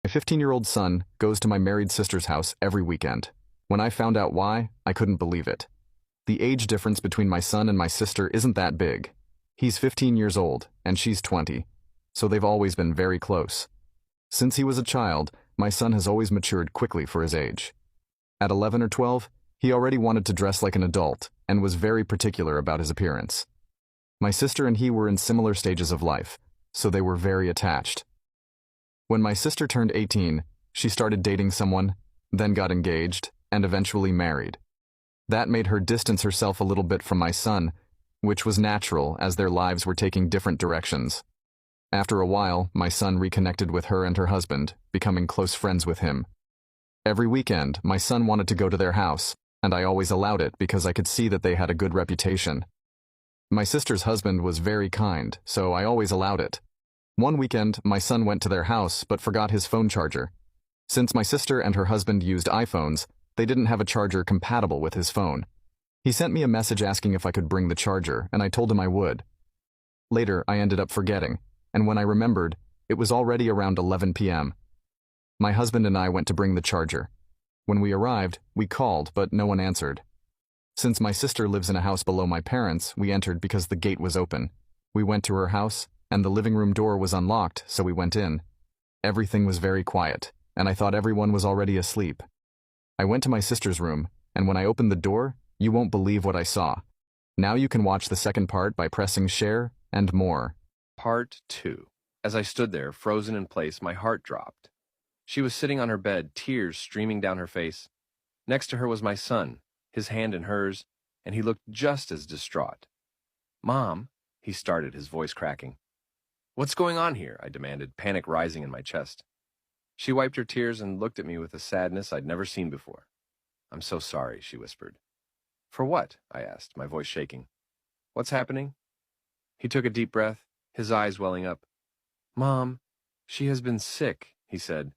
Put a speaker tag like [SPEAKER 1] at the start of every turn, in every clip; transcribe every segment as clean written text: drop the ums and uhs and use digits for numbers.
[SPEAKER 1] My 15-year-old son goes to my married sister's house every weekend. When I found out why, I couldn't believe it. The age difference between my son and my sister isn't that big. He's 15 years old, and she's 20, so they've always been very close. Since he was a child, my son has always matured quickly for his age. At 11 or 12, he already wanted to dress like an adult and was very particular about his appearance. My sister and he were in similar stages of life, so they were very attached. When my sister turned 18, she started dating someone, then got engaged, and eventually married. That made her distance herself a little bit from my son, which was natural as their lives were taking different directions. After a while, my son reconnected with her and her husband, becoming close friends with him. Every weekend, my son wanted to go to their house, and I always allowed it because I could see that they had a good reputation. My sister's husband was very kind, so I always allowed it. One weekend, my son went to their house but forgot his phone charger. Since my sister and her husband used iPhones, they didn't have a charger compatible with his phone. He sent me a message asking if I could bring the charger, and I told him I would. Later, I ended up forgetting, and when I remembered, it was already around 11 p.m. My husband and I went to bring the charger. When we arrived, we called, but no one answered. Since my sister lives in a house below my parents', we entered because the gate was open. We went to her house, and the living room door was unlocked, so we went in. Everything was very quiet, and I thought everyone was already asleep. I went to my sister's room, and when I opened the door, you won't believe what I saw. Now you can watch the second part by pressing share and more.
[SPEAKER 2] Part 2. As I stood there, frozen in place, my heart dropped. She was sitting on her bed, tears streaming down her face. Next to her was my son, his hand in hers, and he looked just as distraught. "Mom," he started, his voice cracking. "What's going on here?" I demanded, panic rising in my chest. She wiped her tears and looked at me with a sadness I'd never seen before. "I'm so sorry," she whispered. "For what?" I asked, my voice shaking. "What's happening?" He took a deep breath, his eyes welling up. "Mom, she has been sick," he said,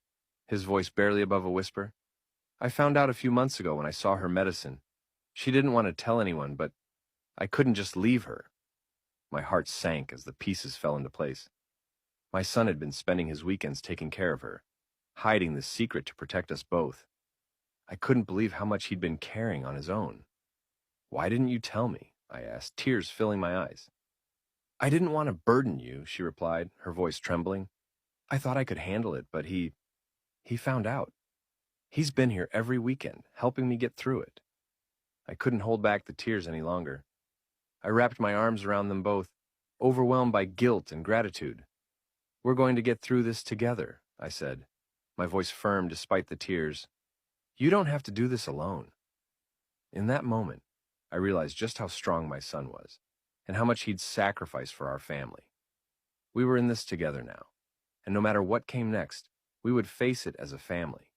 [SPEAKER 2] his voice barely above a whisper. "I found out a few months ago when I saw her medicine. She didn't want to tell anyone, but I couldn't just leave her." My heart sank as the pieces fell into place. My son had been spending his weekends taking care of her, hiding this secret to protect us both. I couldn't believe how much he'd been carrying on his own. "Why didn't you tell me?" I asked, tears filling my eyes. "I didn't want to burden you," she replied, her voice trembling. "I thought I could handle it, but he found out. He's been here every weekend, helping me get through it." I couldn't hold back the tears any longer. I wrapped my arms around them both, overwhelmed by guilt and gratitude. "We're going to get through this together," I said, my voice firm despite the tears. "You don't have to do this alone." In that moment, I realized just how strong my son was, and how much he'd sacrificed for our family. We were in this together now, and no matter what came next, we would face it as a family.